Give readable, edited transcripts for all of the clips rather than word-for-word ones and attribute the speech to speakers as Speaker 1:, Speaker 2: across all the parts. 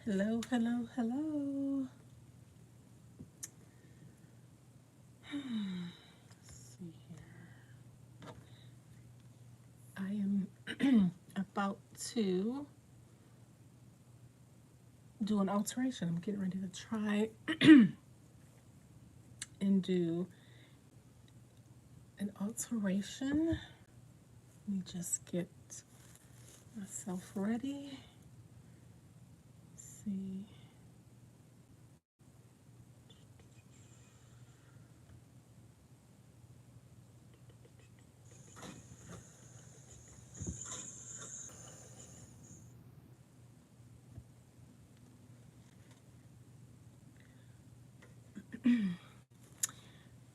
Speaker 1: Hello, hello, hello. Let's see here. I am about to do an alteration. I'm getting ready to try and do an alteration. Let me just get myself ready. Let's see.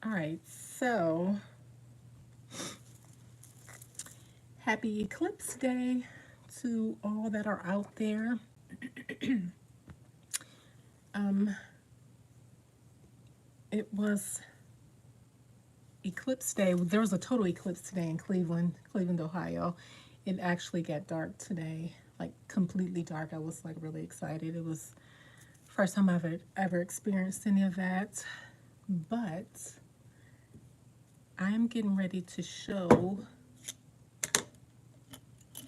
Speaker 1: All right, so happy Eclipse Day to all that are out there. It was Eclipse Day. There was a total eclipse today in Cleveland, Ohio. It actually got dark today, like completely dark. I was like really excited. It was the first time I've ever experienced any of that. But I'm getting ready to show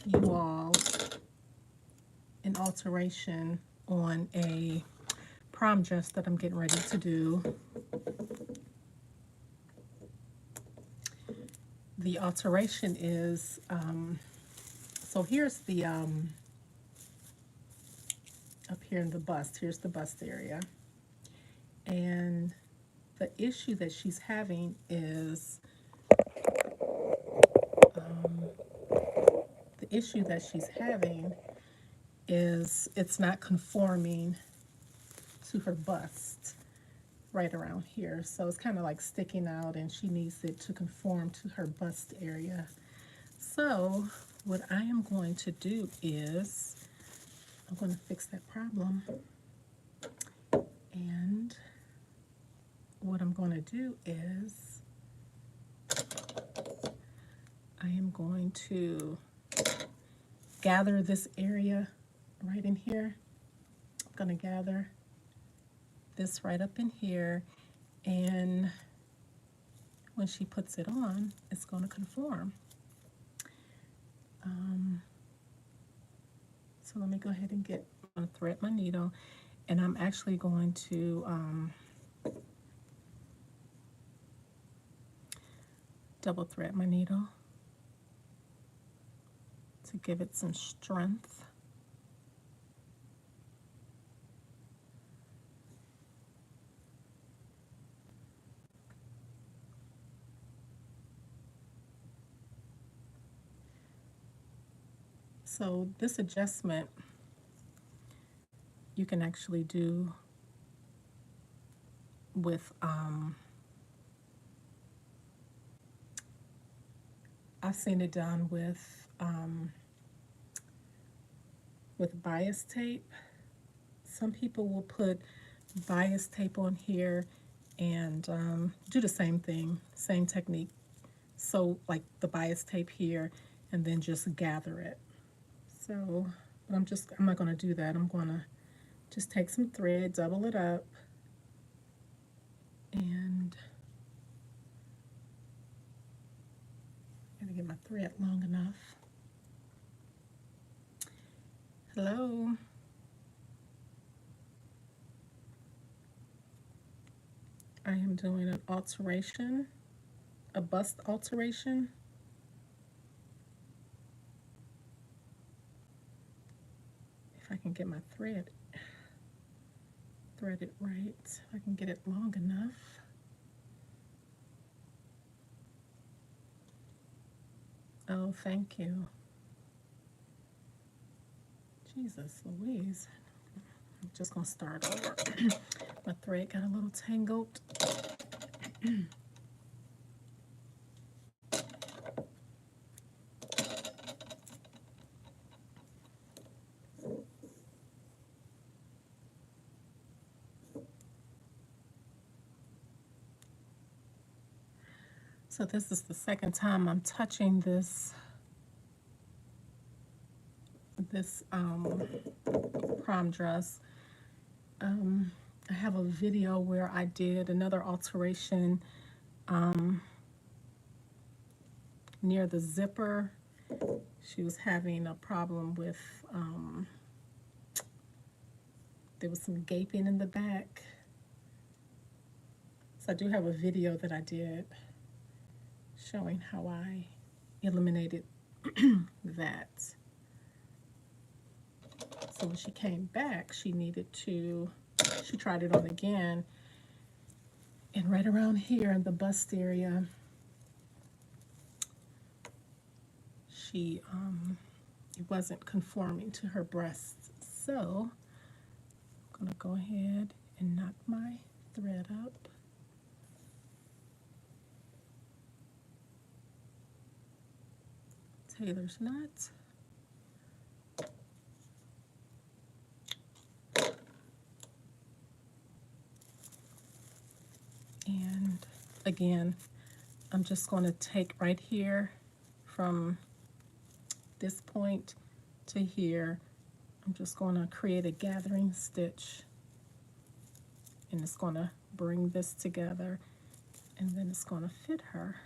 Speaker 1: you all an alteration on a prom dress that I'm getting ready to do. The alteration is, so here's the, up here in the bust, here's the bust area. And the issue that she's having is, it's not conforming to her bust right around here. So it's kind of like sticking out and she needs it to conform to her bust area. So what I am going to do is I'm going to fix that problem. And what I'm going to do is I am going to gather this area right in here. I'm going to gather this right up in here, and when she puts it on, it's going to conform. So let me go ahead and I'm going to thread my needle, and I'm actually going to double thread my needle to give it some strength. So this adjustment you can actually do with I've seen it done with bias tape. Some people will put bias tape on here and do the same thing, same technique. So like the bias tape here, and then just gather it. So, but I'm not going to do that. I'm going to just take some thread, double it up, and I'm going to get my thread long enough. Hello. I am doing an alteration, a bust alteration. If I can get my threaded right, if I can get it long enough. Oh, thank you. Jesus Louise. I'm just going to start over. My thread got a little tangled. So this is the second time I'm touching this prom dress. I have a video where I did another alteration near the zipper. She was having a problem with, there was some gaping in the back. So I do have a video that I did showing how I eliminated that. So when she came back, she tried it on again. And right around here in the bust area, it wasn't conforming to her breasts. So I'm gonna go ahead and knot my thread up. Tailor's knot. And again, I'm just going to take right here from this point to here. I'm just going to create a gathering stitch, and it's going to bring this together, and then it's going to fit her.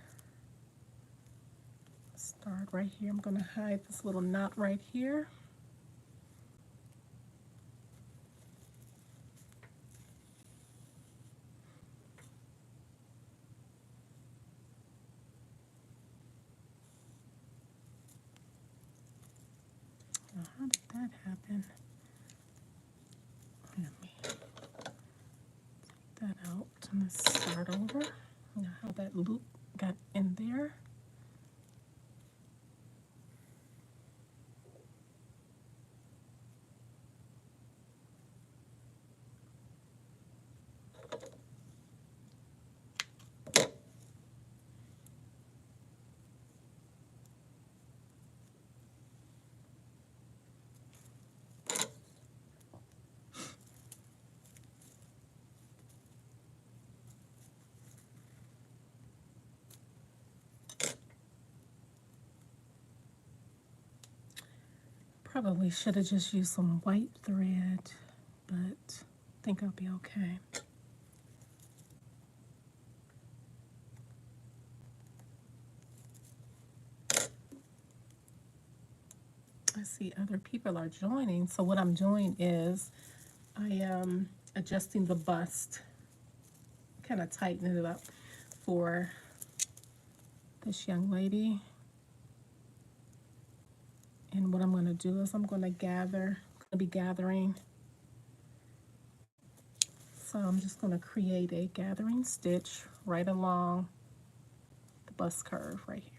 Speaker 1: Start right here. I'm going to hide this little knot right here. Now, how did that happen? Let me take that out and let's start over. Now how that loop got in there. Probably should have just used some white thread, but I think I'll be okay. I see other people are joining, so what I'm doing is I am adjusting the bust, kind of tightening it up for this young lady. And what I'm going to do is I'm going to be gathering. So I'm just going to create a gathering stitch right along the bust curve right here.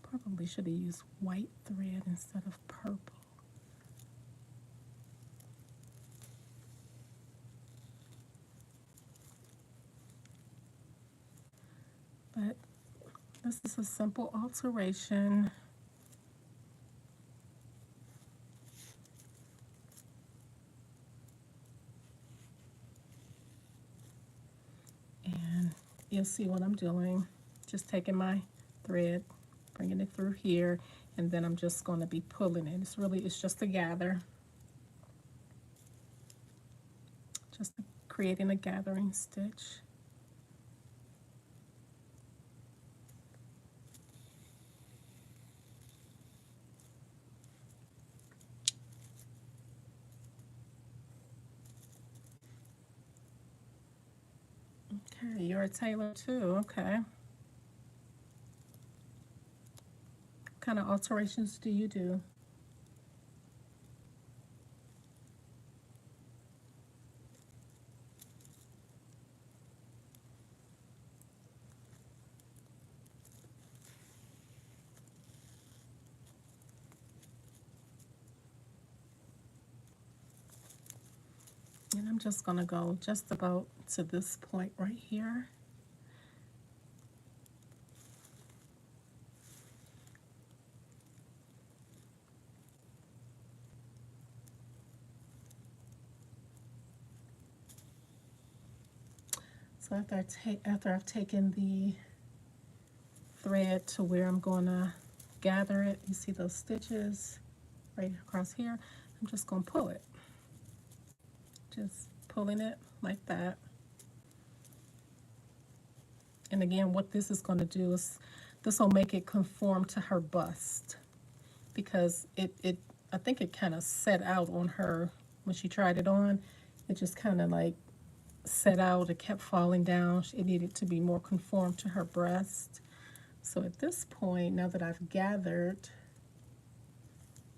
Speaker 1: Probably should have used white thread instead of purple. But this is a simple alteration. And you'll see what I'm doing. Just taking my thread, bringing it through here, and then I'm just going to be pulling it. It's just a gather. Just creating a gathering stitch. Okay, you're a tailor too, okay. What kind of alterations do you do? And I'm just going to go just about to this point right here. So after I've taken the thread to where I'm going to just gather it. You see those stitches right across here? I'm just going to pull it. Just pulling it like that. And again, what this is going to do is this will make it conform to her bust, because I think it kind of set out on her when she tried it on. It just kind of like set out. It kept falling down. It needed to be more conformed to her breast. So at this point, now that I've gathered,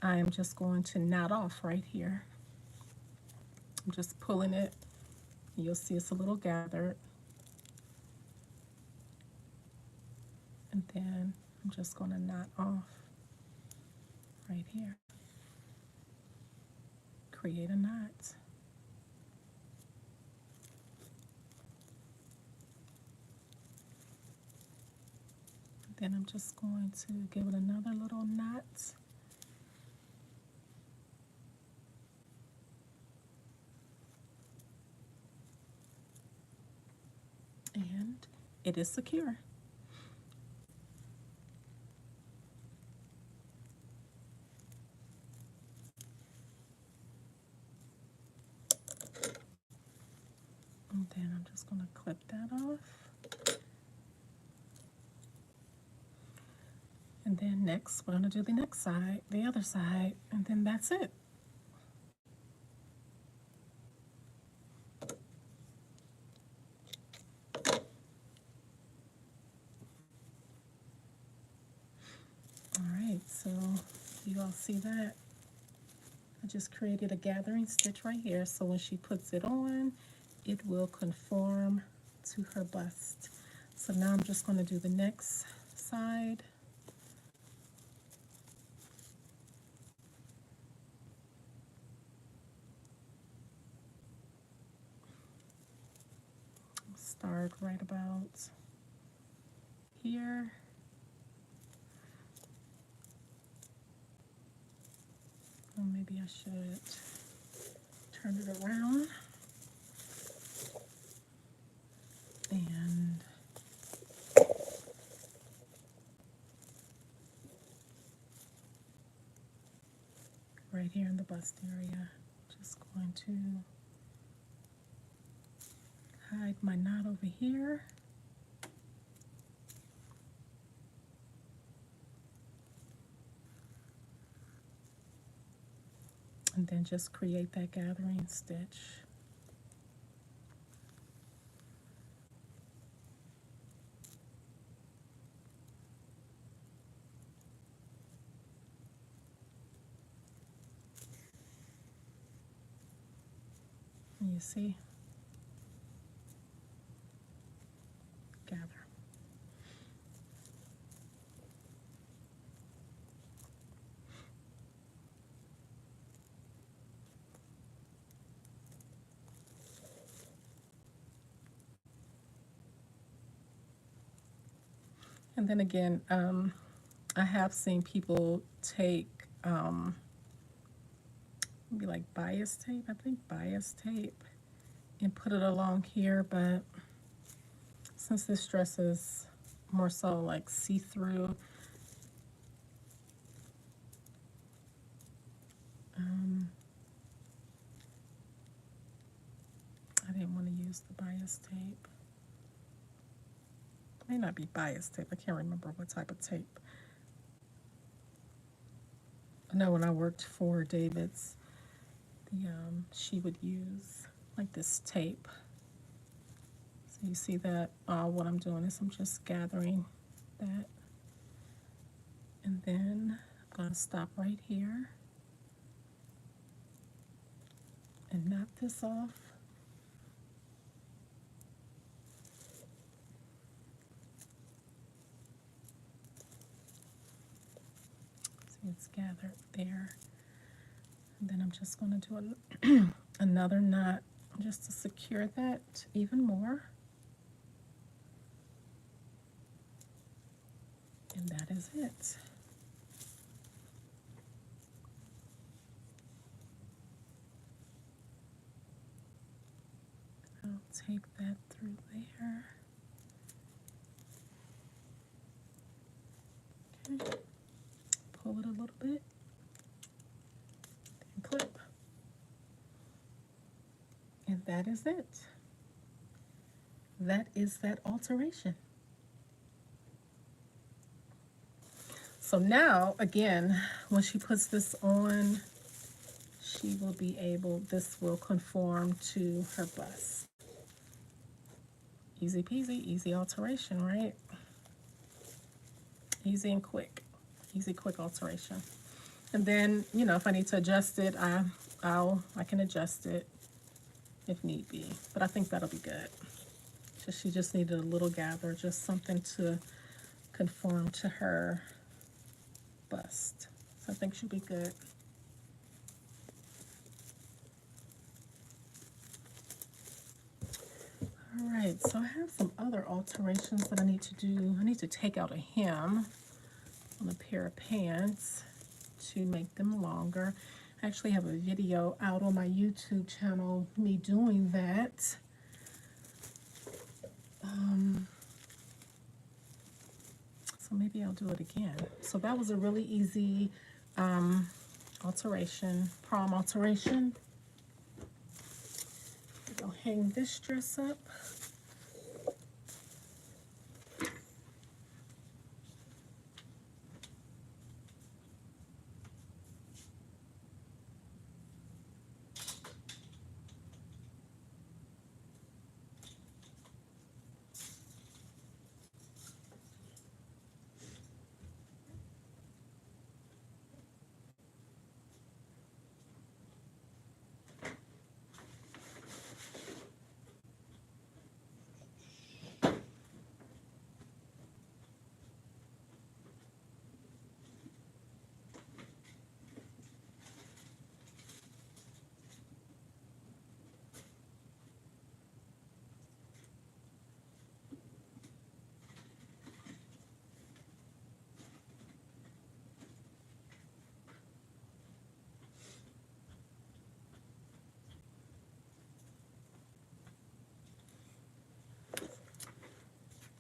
Speaker 1: I am just going to knot off right here. I'm just pulling it. You'll see it's a little gathered. And then I'm just going to knot off right here. Create a knot. Then I'm just going to give it another little knot. And it is secure. And then I'm just going to clip that off. And then next, we're going to do the next side, the other side, and then that's it. All right, so you all see that? I just created a gathering stitch right here, so when she puts it on, it will conform to her bust. So now I'm just going to do the next side. Start right about here. Or maybe I should turn it around. And right here in the bust area, just going to hide my knot over here. And then just create that gathering stitch. And you see? Gather. And then again, I have seen people take maybe like bias tape, I think bias tape, and put it along here, but since this dress is more so like see-through, I didn't want to use the bias tape. It may not be bias tape, I can't remember what type of tape. I know when I worked for David's, she would use like this tape. So you see that what I'm doing is I'm just gathering that, and then I'm going to stop right here and knot this off. See, it's gathered there. And then I'm just going to do another knot just to secure that even more. And that is it. I'll take that through there. Okay. pull it a little bit, and clip. And that is it. That is that alteration. So now, again, when she puts this on, she will be able, this will conform to her bust. Easy peasy, easy alteration, right? Easy and quick. Easy, quick alteration. And then, you know, if I need to adjust it, I can adjust it if need be. But I think that'll be good. She just needed a little gather, just something to conform to her bust. So I think she'll be good. All right, so I have some other alterations that I need to do. I need to take out a hem on a pair of pants to make them longer. I actually have a video out on my YouTube channel, me doing that. So maybe I'll do it again. So that was a really easy alteration, prom alteration. I'll hang this dress up.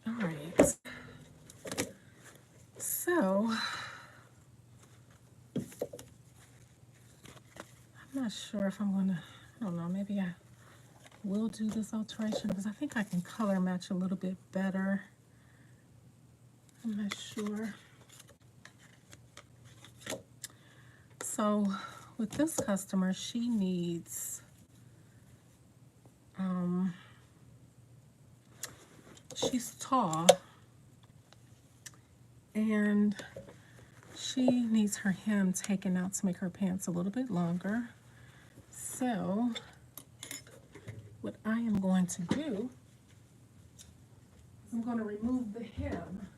Speaker 1: All right. So I'm not sure if I'm gonna, I don't know, maybe I will do this alteration because I think I can color match a little bit better. I'm not sure. So with this customer, she needs, she's tall and she needs her hem taken out to make her pants a little bit longer. So what I am going to do is I'm going to remove the hem.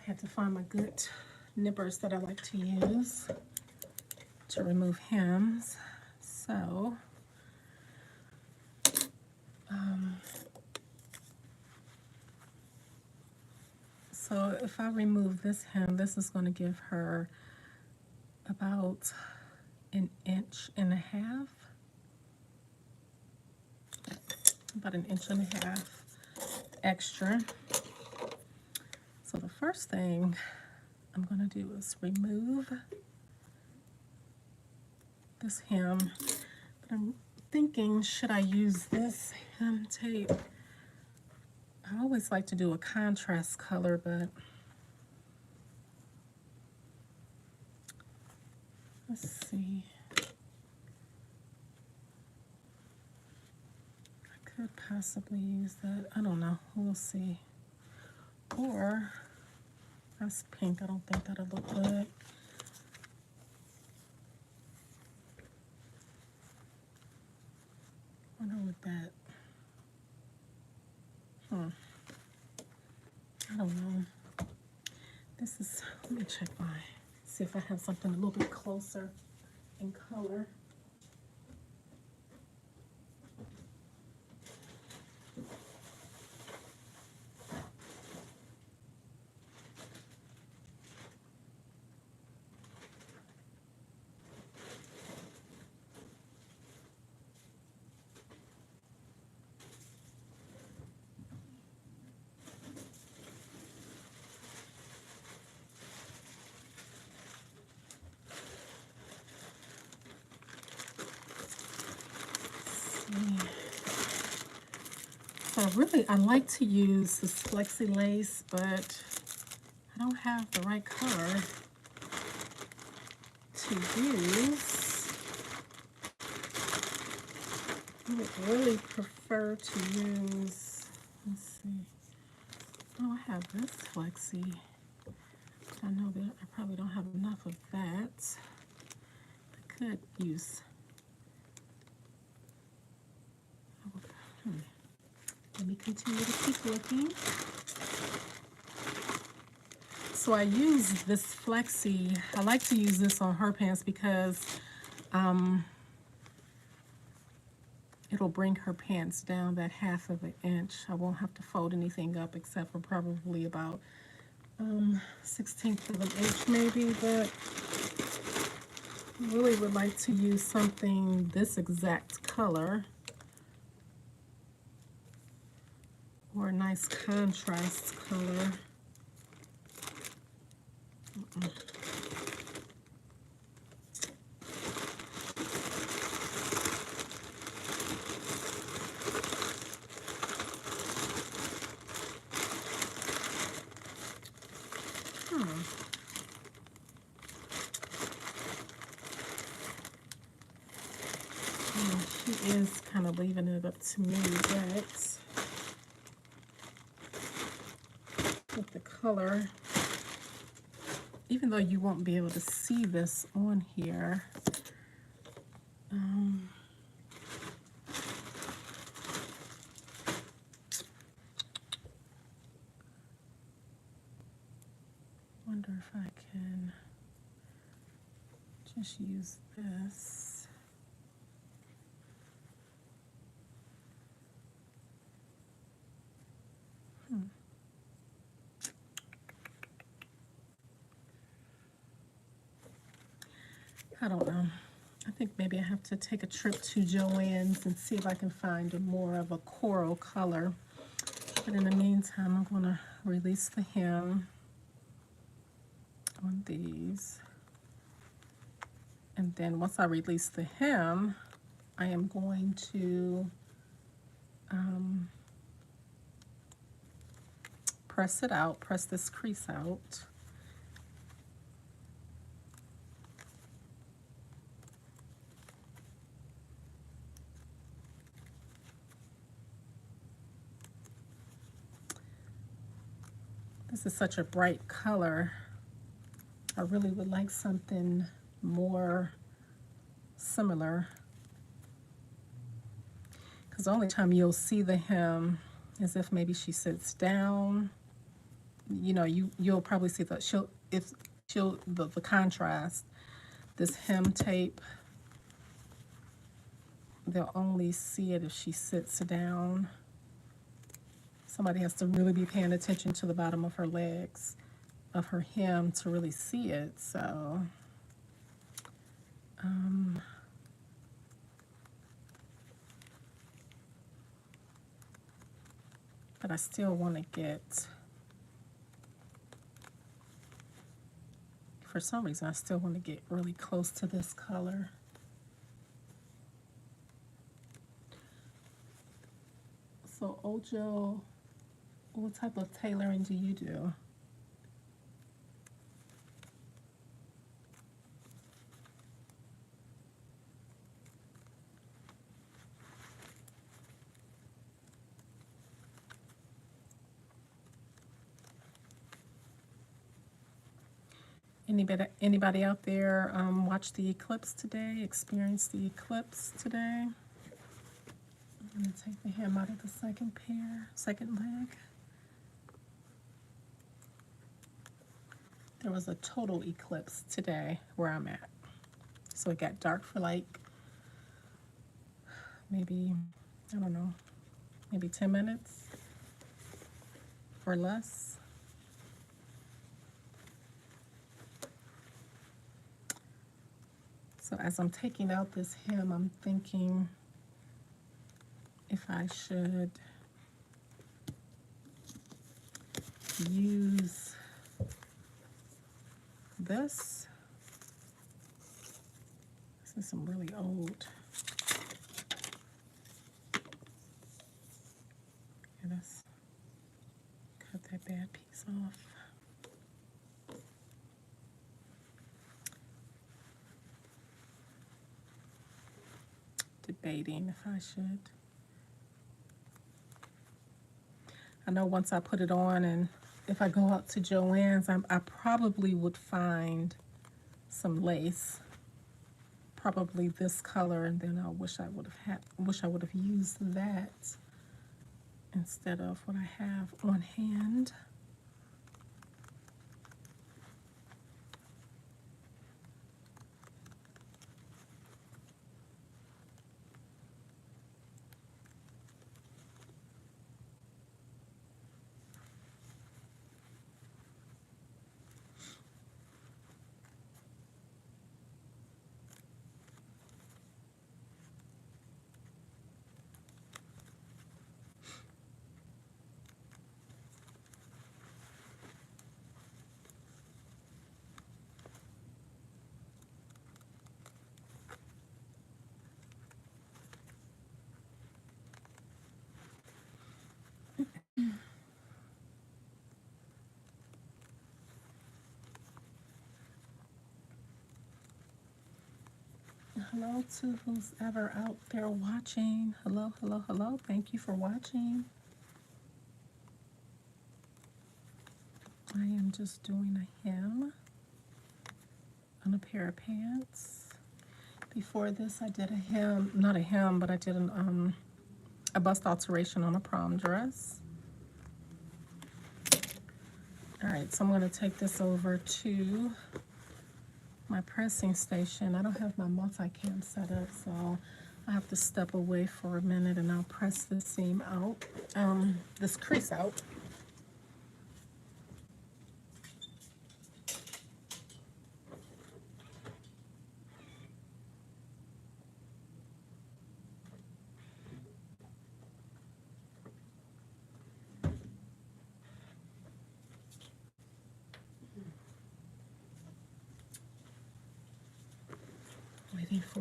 Speaker 1: I had to find my good nippers that I like to use to remove hems. So so if I remove this hem, this is going to give her about 1.5 inches, about 1.5 inches extra. So the first thing I'm going to do is remove this hem. But I'm thinking, should I use this hem tape? I always like to do a contrast color, but let's see. I could possibly use that. I don't know. We'll see. Or that's pink. I don't think that'll look good. I wonder what that. I don't know. This is, let me check see if I have something a little bit closer in color. So I like to use this flexi lace, but I don't have the right color to use. I would really prefer to use, let's see, oh, I have this flexi. I know that I probably don't have enough of that. I could use, let me continue to keep looking. So I use this flexi. I like to use this on her pants because it'll bring her pants down that 1/2 of an inch. I won't have to fold anything up except for probably about 1/16 of an inch maybe, but I really would like to use something this exact color or a nice contrast color. She is kind of leaving it up to me, but with the color, even though you won't be able to see this on here, wonder if I can just use this. I don't know. I think maybe I have to take a trip to Joann's and see if I can find a more of a coral color. But in the meantime, I'm going to release the hem on these. And then once I release the hem, I am going to press it out, press this crease out. This is such a bright color. I really would like something more similar, because the only time you'll see the hem is if maybe she sits down. You know, you'll probably see that the contrast. This hem tape, they'll only see it if she sits down. Somebody has to really be paying attention to the bottom of her legs, of her hem, to really see it. So but I still want to get, for some reason, I still want to get really close to this color. So Ojo, what type of tailoring do you do? Anybody out there watch the eclipse today, experience the eclipse today? I'm going to take the hem out of the second leg. There was a total eclipse today where I'm at. So it got dark for like maybe, I don't know, maybe 10 minutes or less. So as I'm taking out this hem, I'm thinking if I should use this. This is some really old. Let's cut that bad piece off. Debating if I should. I know once I put it on, and if I go out to Joann's, I probably would find some lace, probably this color, and then I wish I would have used that instead of what I have on hand. Hello to who's ever out there watching. Hello, hello, hello. Thank you for watching. I am just doing a hem on a pair of pants. Before this, I did a hem, not a hem, but I did a bust alteration on a prom dress. All right, so I'm going to take this over to my pressing station. I don't have my multicam set up, so I have to step away for a minute and I'll press this seam out, this crease out. Waiting for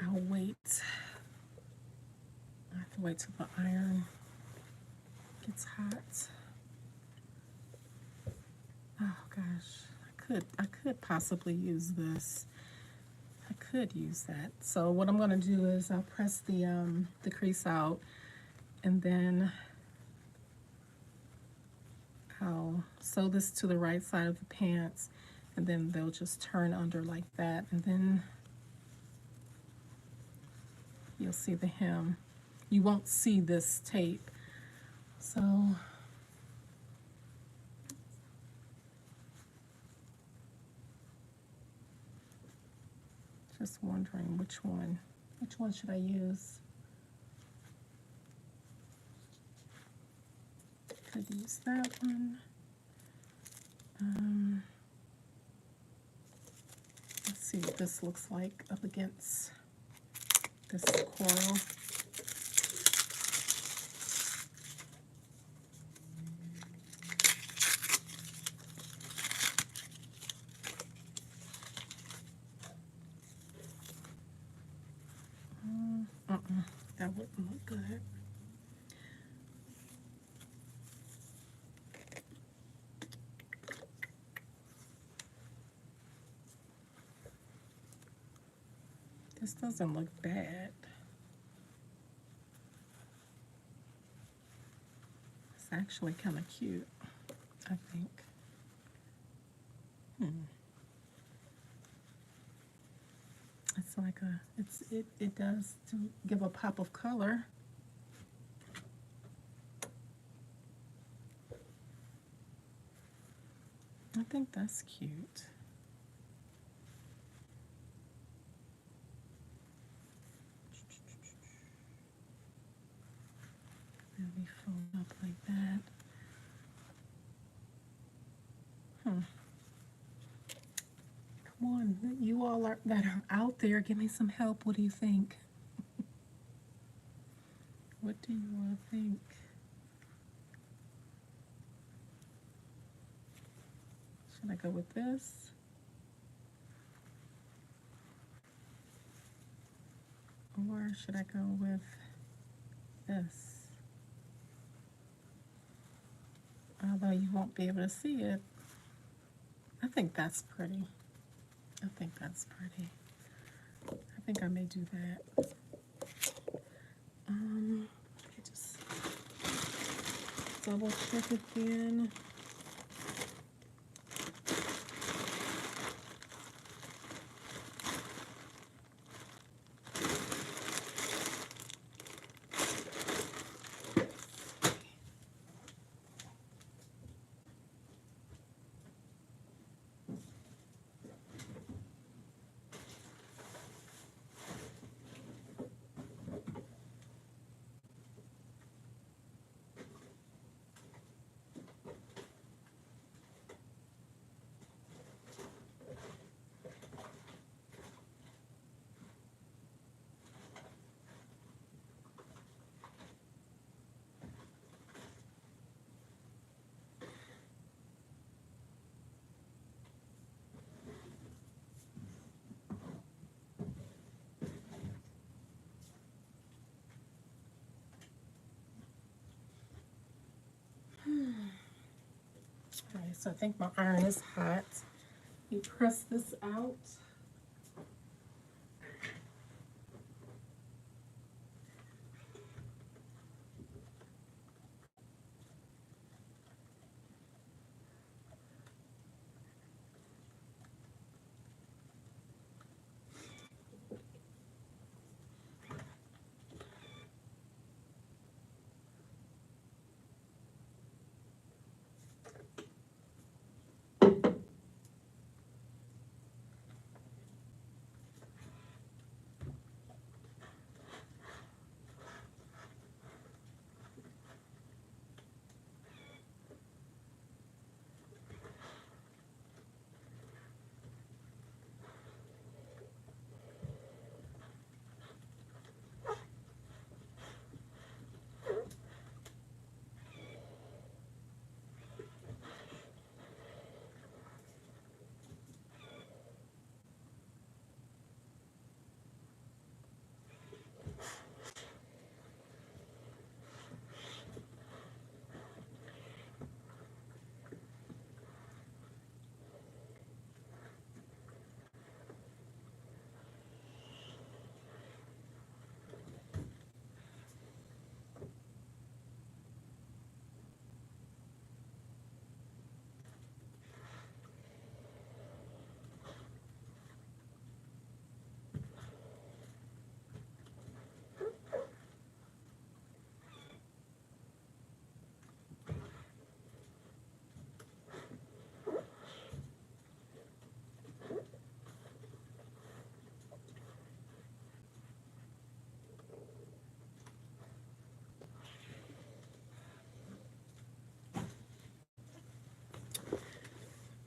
Speaker 1: I'll wait. I have to wait till the iron gets hot. Oh gosh, I could possibly use this. I could use that. So what I'm gonna do is I'll press the crease out, and then I'll sew this to the right side of the pants, and then they'll just turn under like that, and then you'll see the hem. You won't see this tape. So just wondering which one should I use? Could use that one. Let's see what this looks like up against this coral. That wouldn't look good. This doesn't look bad. It's actually kind of cute, I think. It's like it does to give a pop of color. I think that's cute. Then we fold up like that. Come on, you all that are out there, give me some help. What do you think? What do you all think? Should I go with this? Or should I go with this? although you won't be able to see it. I think that's pretty. I think that's pretty. I think I may do that. Okay, just double check again. All right, so I think my iron is hot. You press this out.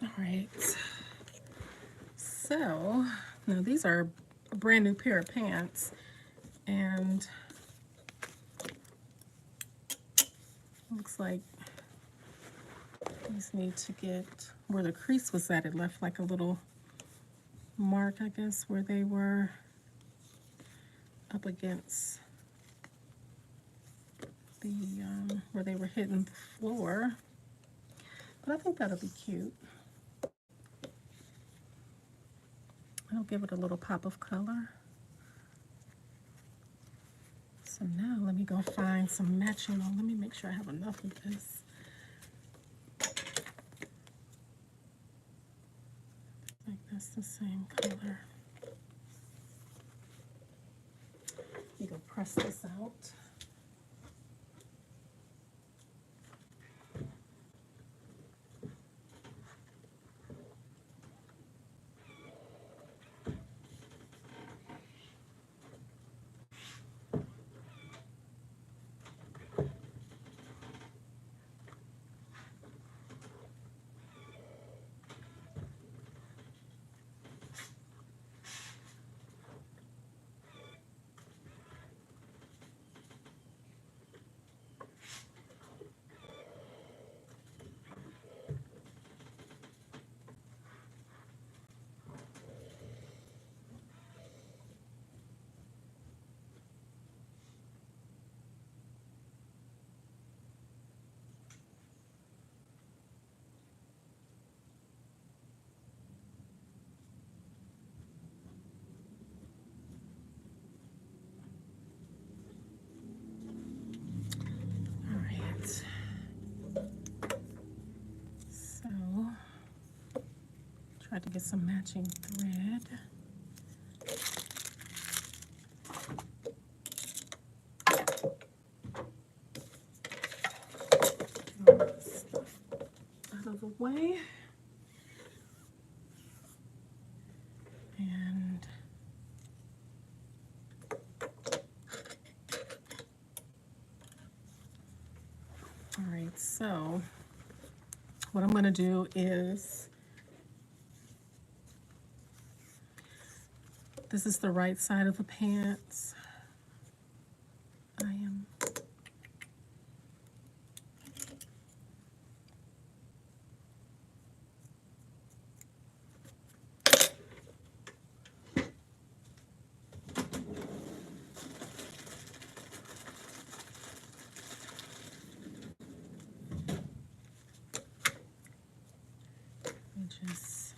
Speaker 1: All right. So now these are a brand new pair of pants, and looks like these need to get where the crease was at. It left like a little mark, I guess, where they were up against the where they were hitting the floor. But I think that'll be cute. I'll give it a little pop of color. So now let me go find some matching. Let me make sure I have enough of this. I think that's the same color. You go press this out. tried to get some matching thread. Get all this stuff out of the way. And all right, so what I'm going to do is, this is the right side of the pants. I am just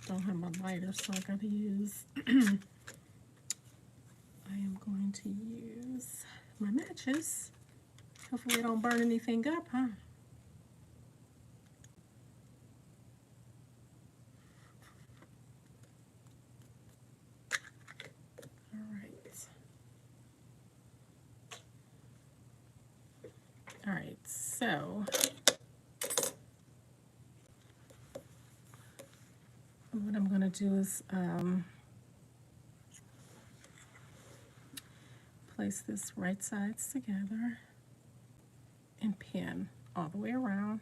Speaker 1: don't have my lighter, so I gotta use I am going to use my matches. Hopefully I don't burn anything up, huh? All right, so what I'm going to do is place this right sides together and pin all the way around.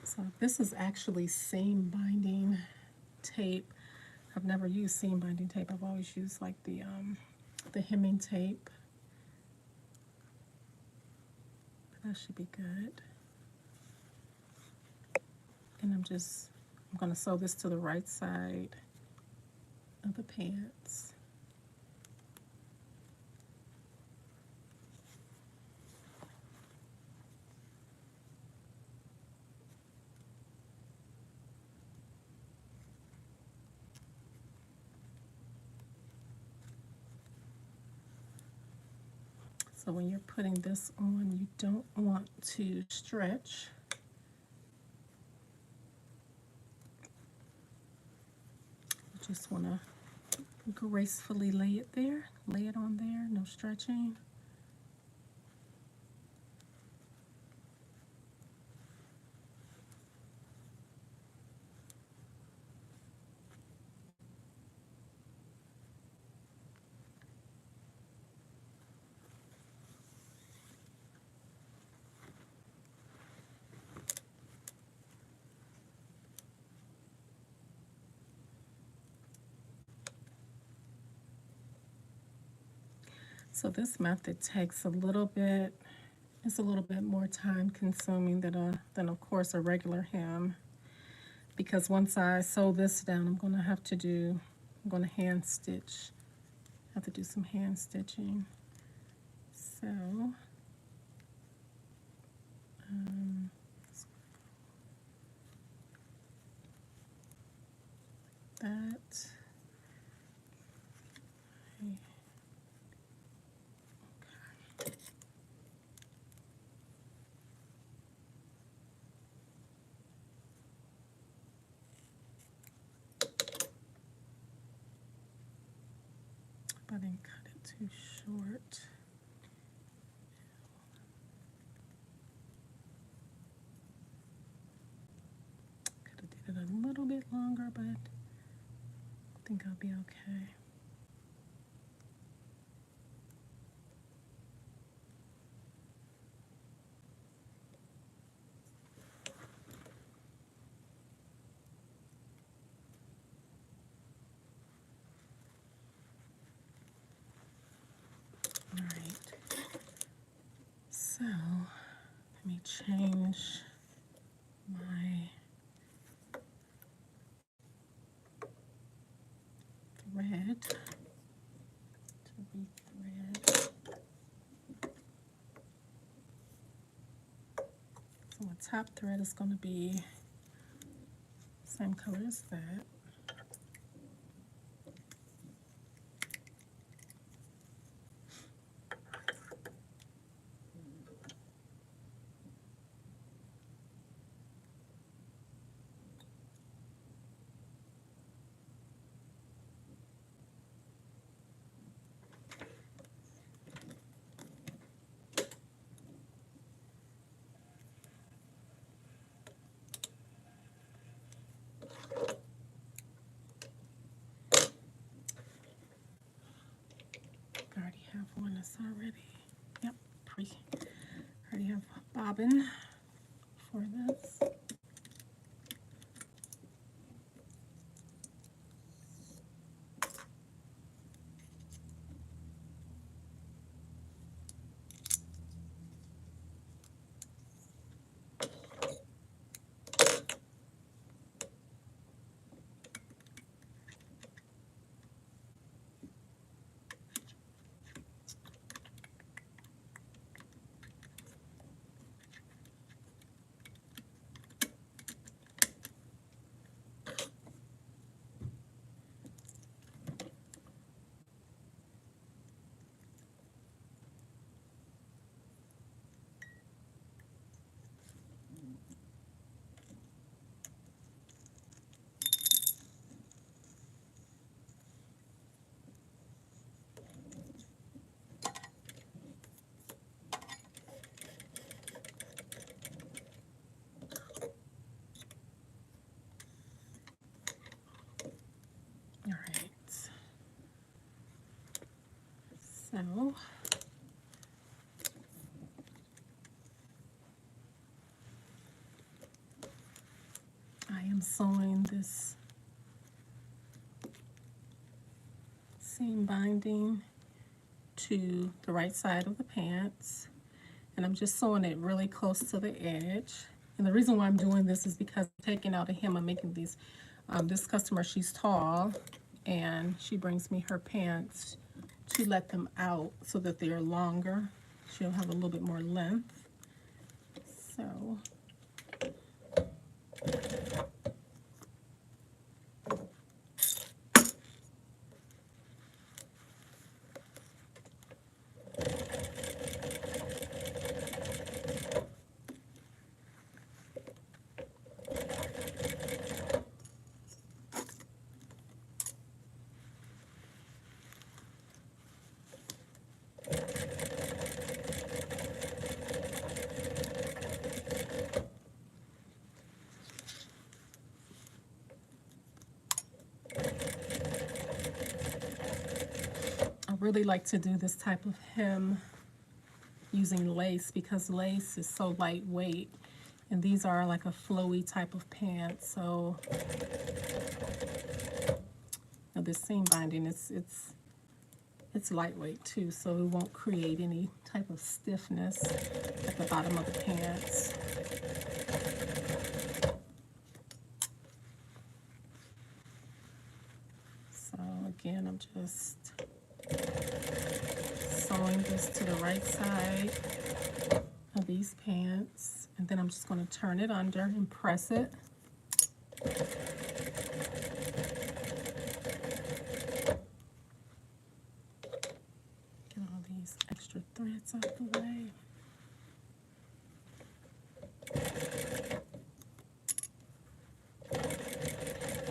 Speaker 1: So this is actually seam binding tape. I've never used seam binding tape. I've always used like the hemming tape. But that should be good. And I'm going to sew this to the right side of the pants. So when you're putting this on, you don't want to stretch. You just want to gracefully lay it there, lay it on there, no stretching. So this method takes a little bit, it's a little bit more time consuming than of course a regular hem, because once I sew this down, I'm going to hand stitch, have to do some hand stitching. So that. I didn't cut it too short. Could have did it a little bit longer, but I think I'll be okay. All right. So let me change my thread to re-thread. So my top thread is going to be same color as that. this already. Yep, already have bobbin for this. All right. So I am sewing this seam binding to the right side of the pants, and I'm just sewing it really close to the edge. And the reason why I'm doing this is because I'm taking out a hem. I'm making these, this customer, she's tall, and she brings me her pants to let them out so that they're longer. She'll have a little bit more length. So I really like to do this type of hem using lace because lace is so lightweight, and these are like a flowy type of pants. So now this seam binding, it's lightweight too, so it won't create any type of stiffness at the bottom of the pants. So again, I'm just sewing this to the right side of these pants, and then I'm just going to turn it under and press it. Get all these extra threads out the way.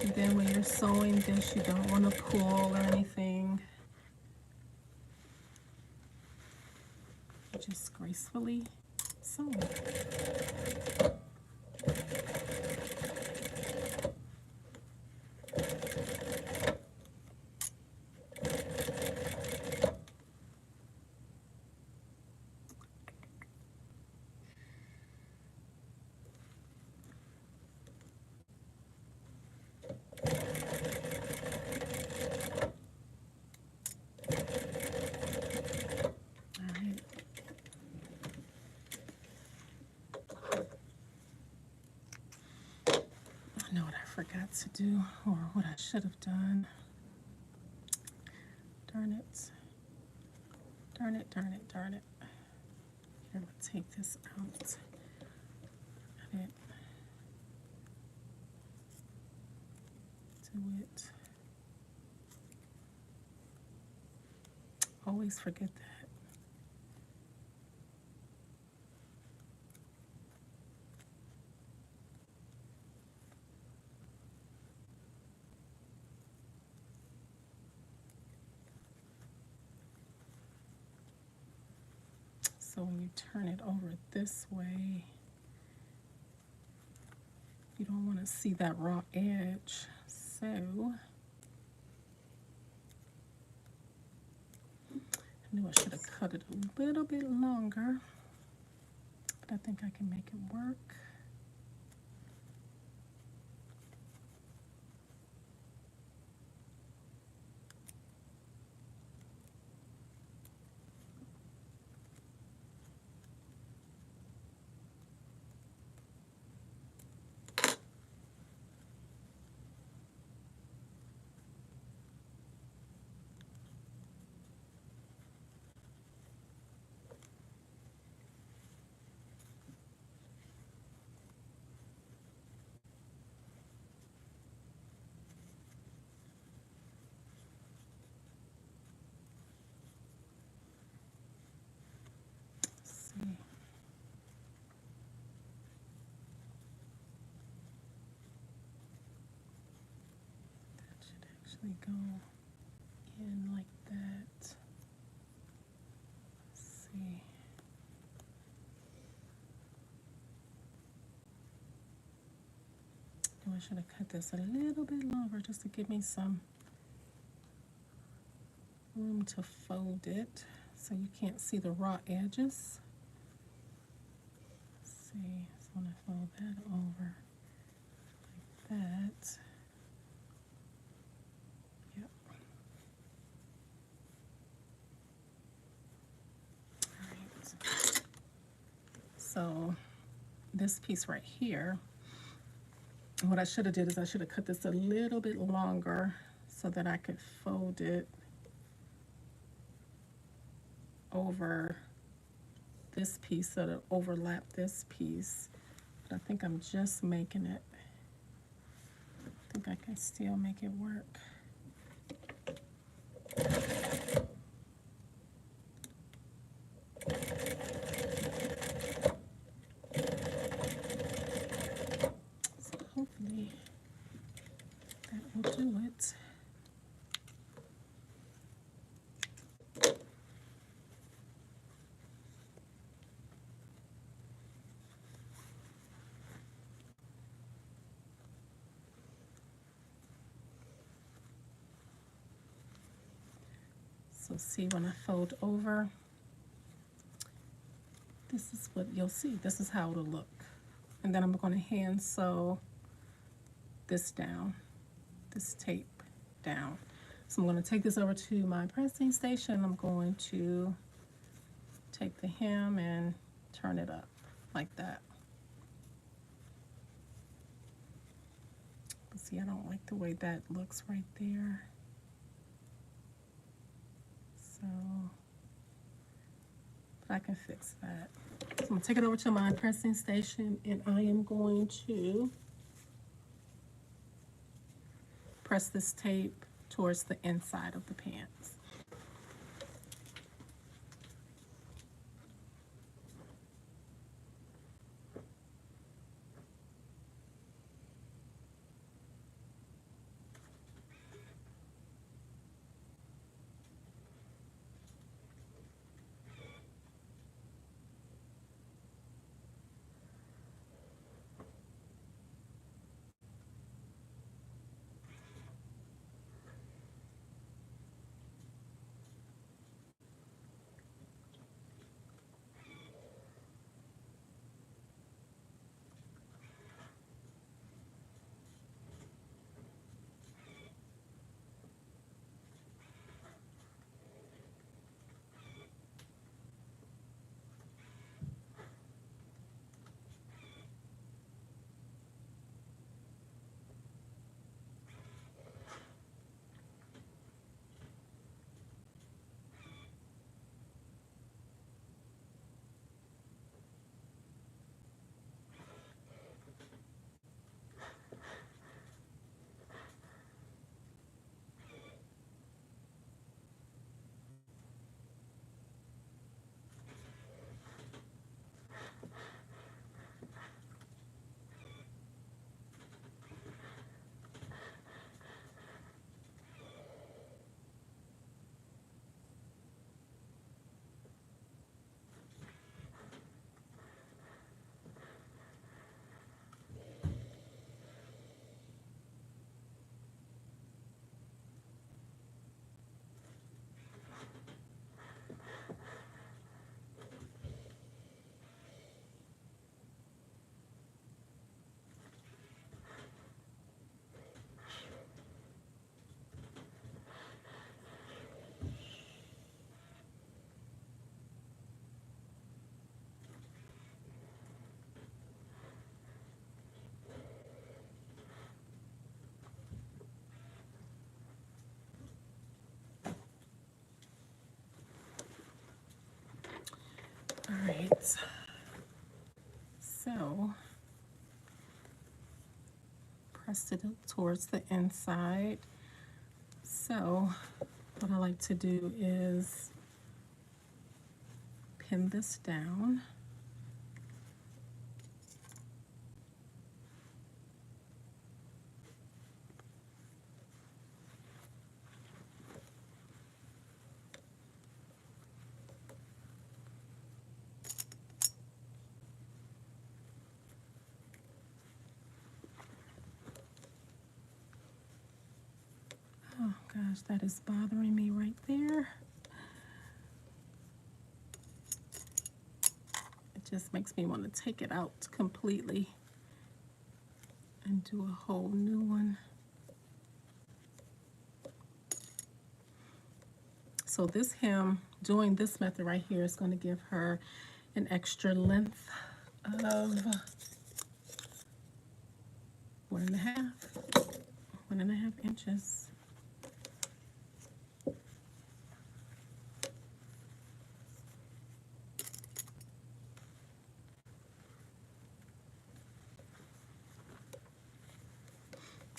Speaker 1: And then when you're sewing this, you don't want to pull or anything. Just gracefully sew. I know what I forgot to do, or what I should have done. Darn it. Darn it, darn it, darn it. Here, we'll take this out. Got it. Do it. Always forget that. So when you turn it over this way, you don't want to see that raw edge. So I knew I should have cut it a little bit longer, but I think I can make it work. See. That should actually go in like that. Let's see. Oh, I should have cut this a little bit longer just to give me some room to fold it so you can't see the raw edges. Let's see, so I'm going to fold that over like that. Yep. All right. So this piece right here, what I should have did is I should have cut this a little bit longer so that I could fold it over this piece so to overlap this piece. But I think I'm just making it. I think I can still make it work. So hopefully that will do it. So see, when I fold over, this is what you'll see. This is how it'll look. And then I'm going to hand sew this down, this tape down. So I'm going to take this over to my pressing station. I'm going to take the hem and turn it up like that. But see, I don't like the way that looks right there. So, but I can fix that. So I'm going to take it over to my pressing station and I am going to press this tape towards the inside of the pants. So press it towards the inside. So what I like to do is pin this down. Oh gosh, that is bothering me right there. It just makes me want to take it out completely and do a whole new one. So this hem, doing this method right here, is going to give her an extra length of 1.5 inches.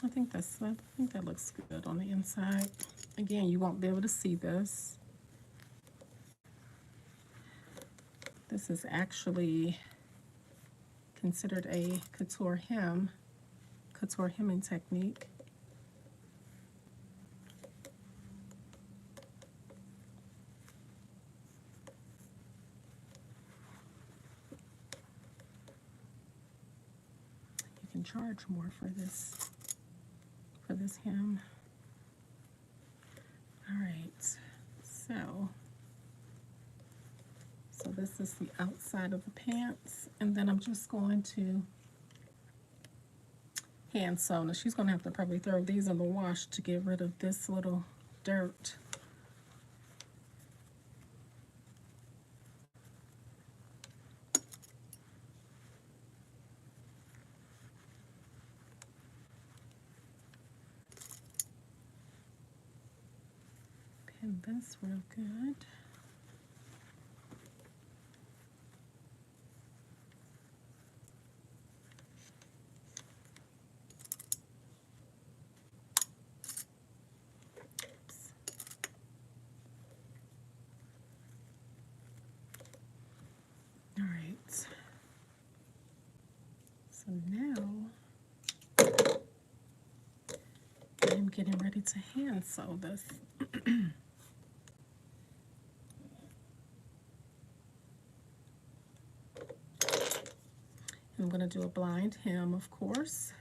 Speaker 1: I think that looks good on the inside. Again, you won't be able to see this. This is actually considered a couture hemming technique. You can charge more for this hem. All right, so this is the outside of the pants, and then I'm just going to hand sew. Now she's going to have to probably throw these in the wash to get rid of this little dirt. Pin this real good. All right, so now I'm getting ready to hand sew this. I'm going to do a blind hem, of course.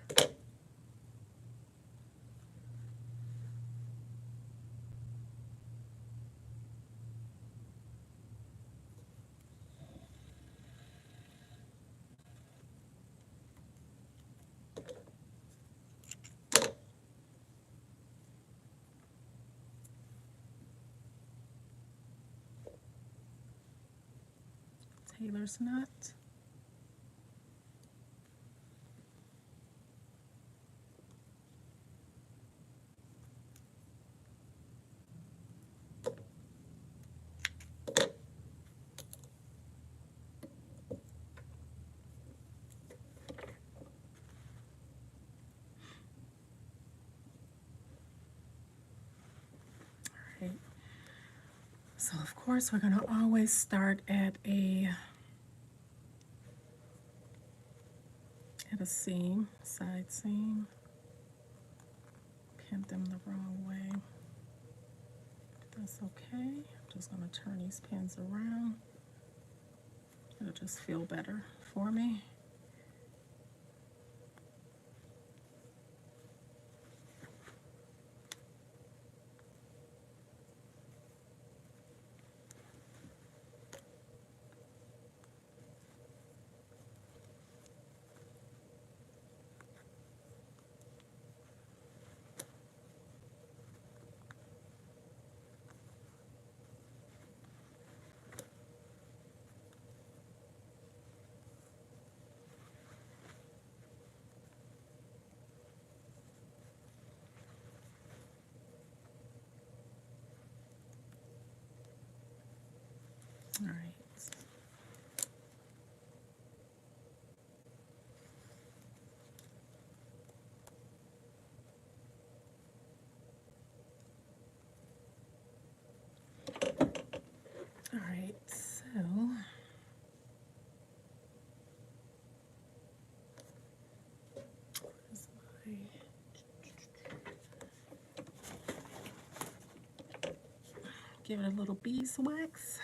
Speaker 1: Tailor's knot. All right. So of course we're going to always start at a seam, side seam. Pin them the wrong way. That's okay. I'm just going to turn these pins around. It'll just feel better for me. All right. All right, so where's my, give it a little beeswax.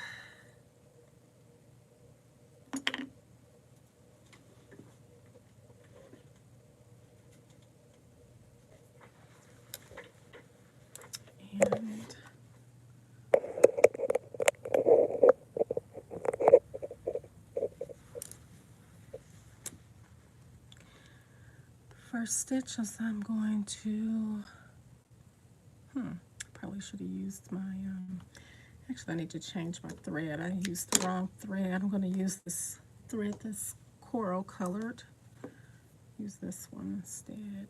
Speaker 1: And first stitch is I'm going to, probably should have used my, actually I need to change my thread. I used the wrong thread. I'm going to use this thread that's coral colored. Use this one instead.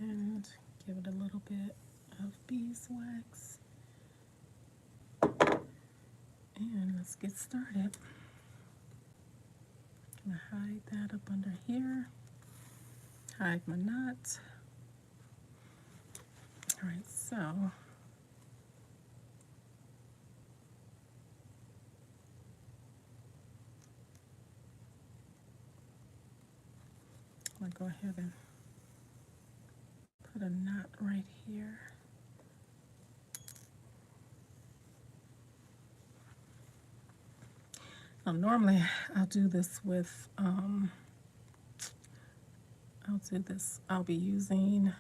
Speaker 1: And give it a little bit of beeswax. And let's get started. I'm gonna hide that up under here. Hide my knot. All right, so I'm gonna go ahead and put a knot right here. Now normally I'll do this with I'll be using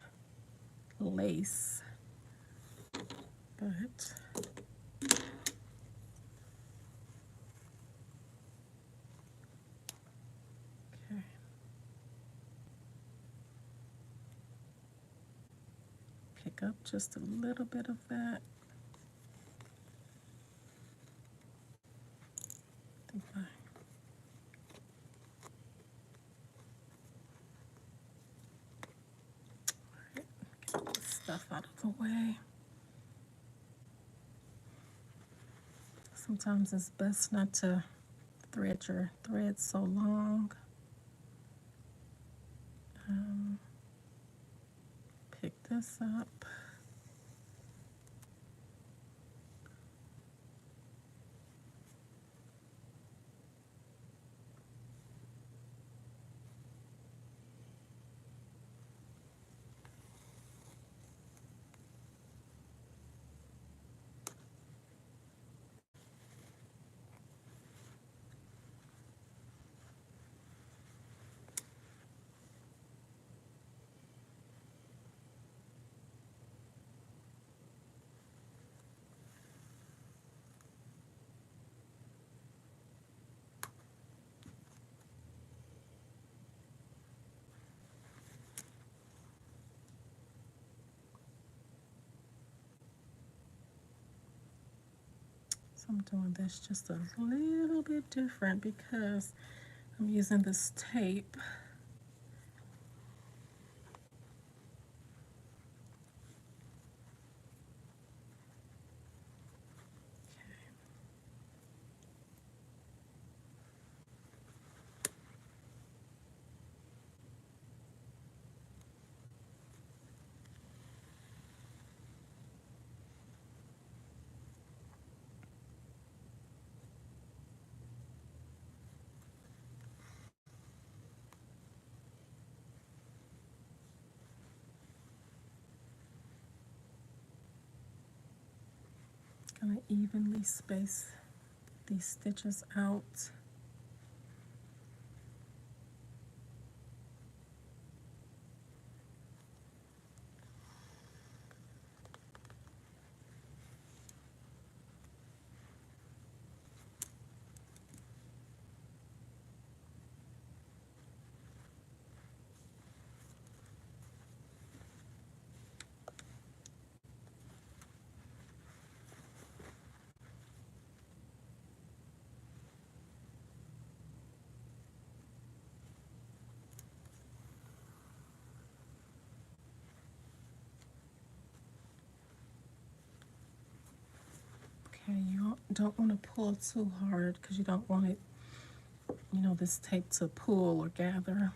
Speaker 1: lace, but okay. Pick up just a little bit of that. I think get this stuff out of the way. Sometimes it's best not to thread your thread so long. Pick this up. So I'm doing this just a little bit different because I'm using this tape. Gonna evenly space these stitches out. Okay, you don't want to pull too hard because you don't want it, this tape to pull or gather.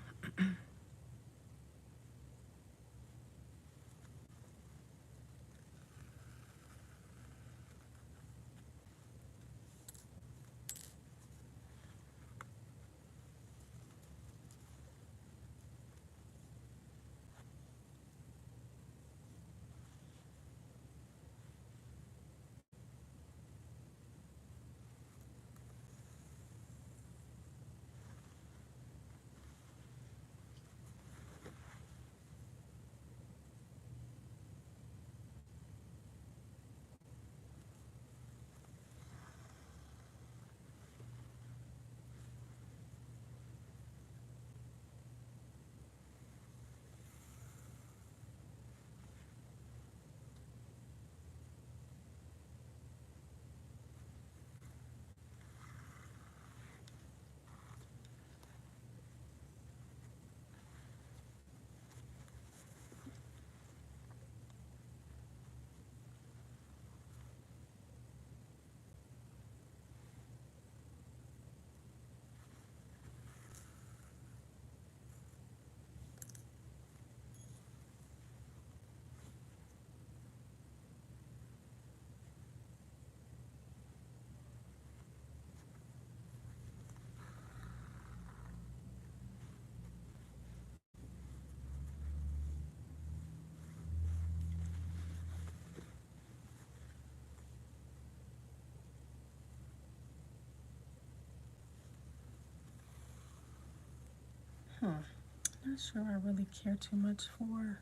Speaker 1: Not sure I really care too much for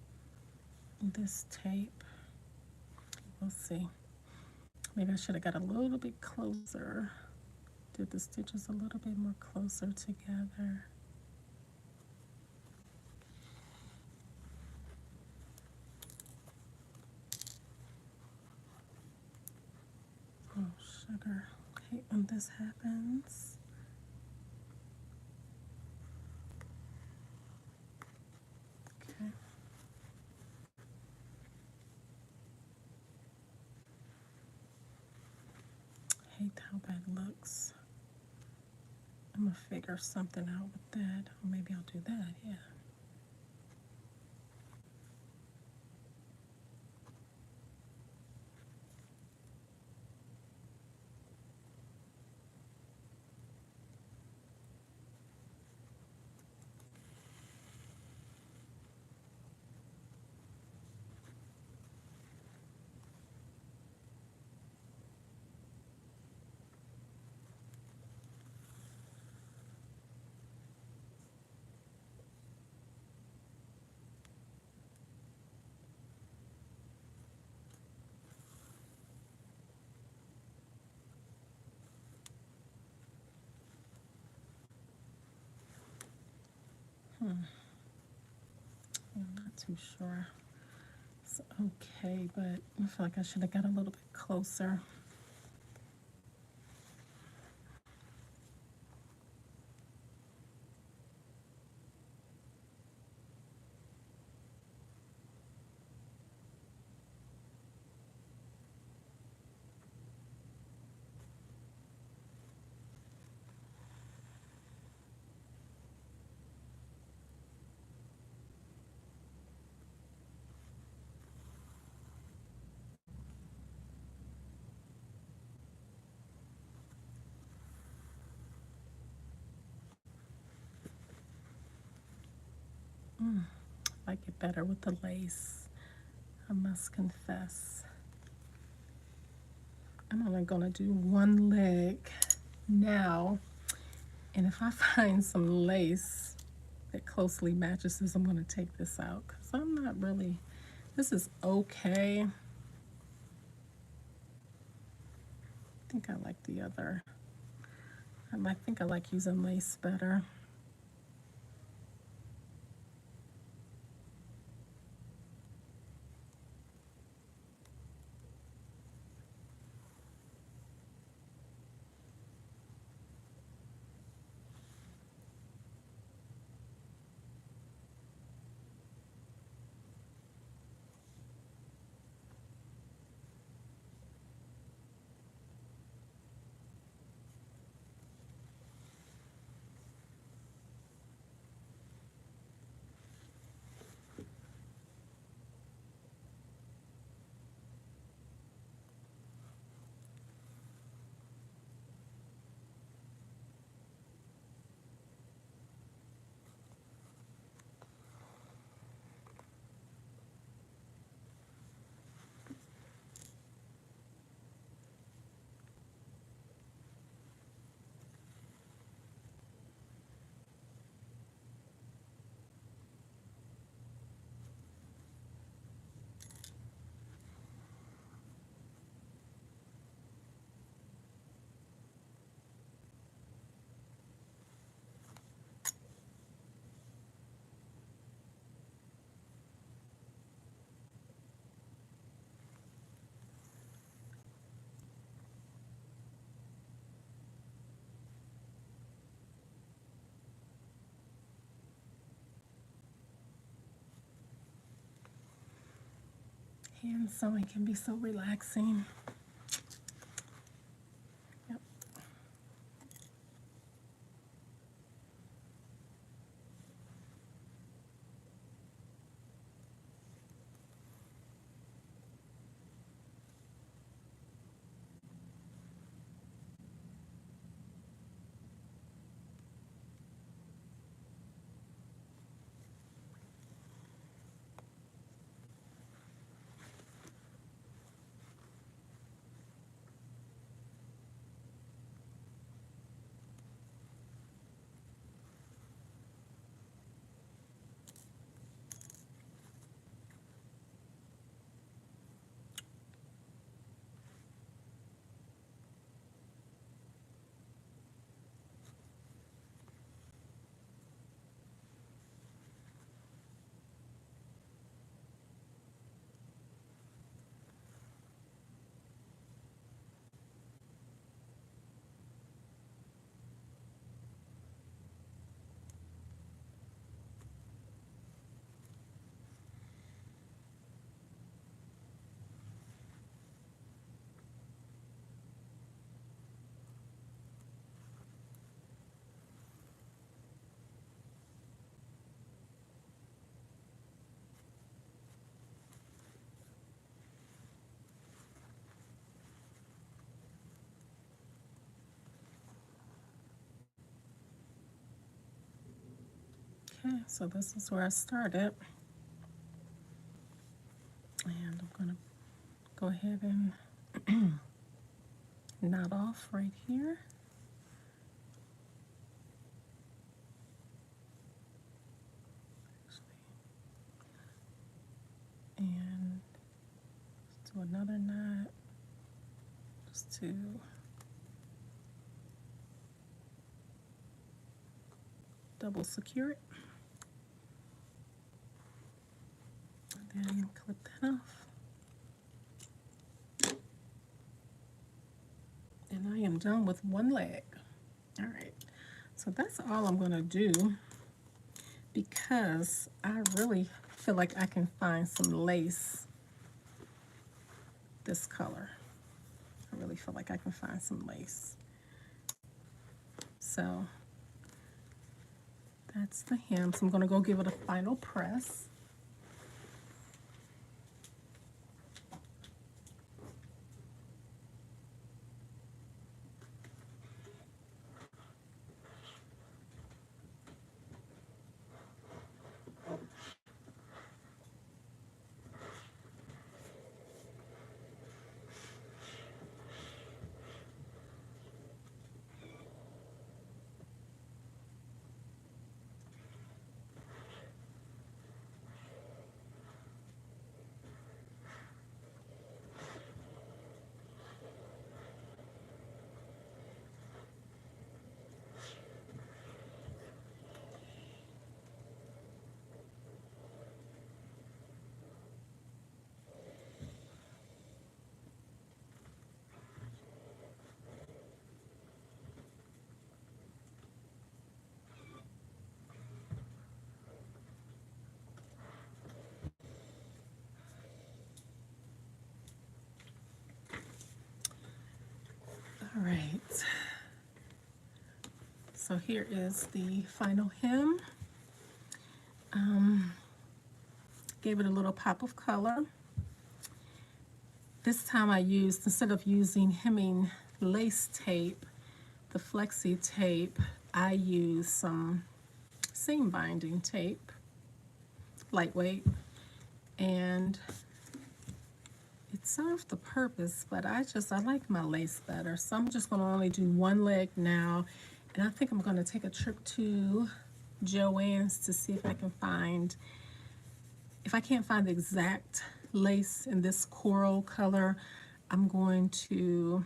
Speaker 1: this tape. We'll see. Maybe I should have got a little bit closer. Did the stitches a little bit more closer together. Oh, sugar. I hate when this happens. Okay. Hate how that looks. I'm gonna figure something out with that. Or maybe I'll do that, yeah. I'm not too sure. It's okay, but I feel like I should have got a little bit closer. I like it better with the lace, I must confess. I'm only gonna do one leg now, and if I find some lace that closely matches this, I'm gonna take this out because I'm not really, this is okay. I think I like the other. I think I like using lace better. Hand sewing can be so relaxing. Yep. Okay, so this is where I started. And I'm going to go ahead and knot off right here. And do another knot just to double secure it. And then clip that off. And I am done with one leg. All right, so that's all I'm going to do because I really feel like I can find some lace this color. I really feel like I can find some lace. So that's the hem. So I'm going to go give it a final press. All right, so here is the final hem. Gave it a little pop of color. This time I used, instead of using hemming lace tape, the flexi tape, I used some seam binding tape, lightweight, and it served the purpose, but I like my lace better. So I'm just gonna only do one leg now, and I think I'm gonna take a trip to Joann's to see if I can find, if I can't find the exact lace in this coral color, I'm going to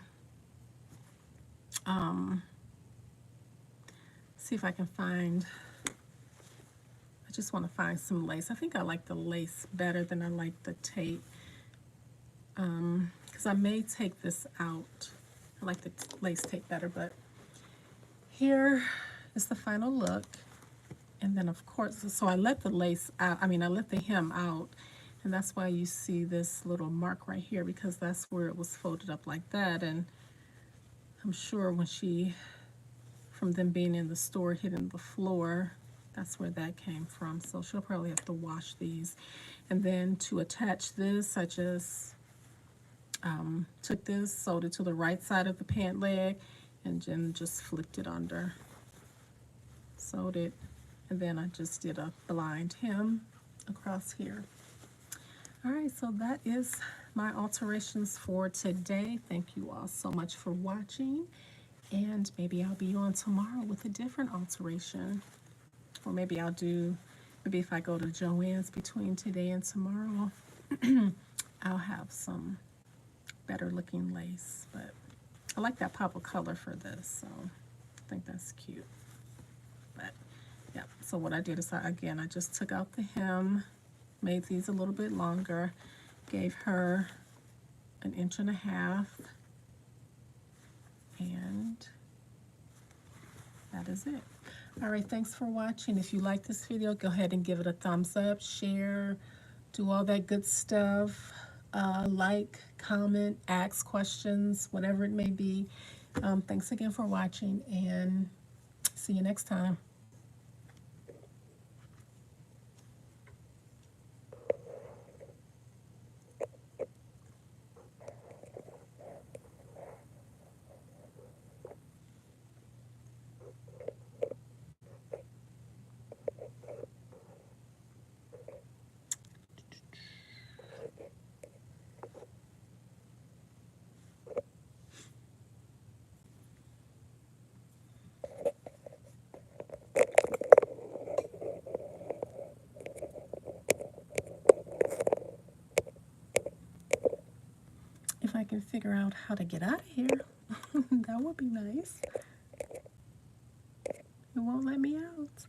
Speaker 1: see if I can find, I just want to find some lace. I think I like the lace better than I like the tape, because I may take this out. I like the lace tape better, but here is the final look. And then of course, so I let the lace out, I let the hem out, And that's why you see this little mark right here, because that's where it was folded up like that. And I'm sure when she, from them being in the store hitting the floor, that's where that came from. So she'll probably have to wash these. And then to attach this, I just took this, sewed it to the right side of the pant leg, and then just flipped it under. Sewed it, and then I just did a blind hem across here. All right, so that is my alterations for today. Thank you all so much for watching, and maybe I'll be on tomorrow with a different alteration, or maybe I'll do, maybe if I go to Joann's between today and tomorrow, I'll have some better looking lace. But I like that pop of color for this, so I think that's cute. But yeah, so what I did is I just took out the hem, made these a little bit longer, gave her 1.5 inches, and that is it. All right, thanks for watching. If you like this video, go ahead and give it a thumbs up, share, do all that good stuff. Like, comment, ask questions, whatever it may be. Thanks again for watching, and see you next time. If I can figure out how to get out of here, that would be nice. It won't let me out.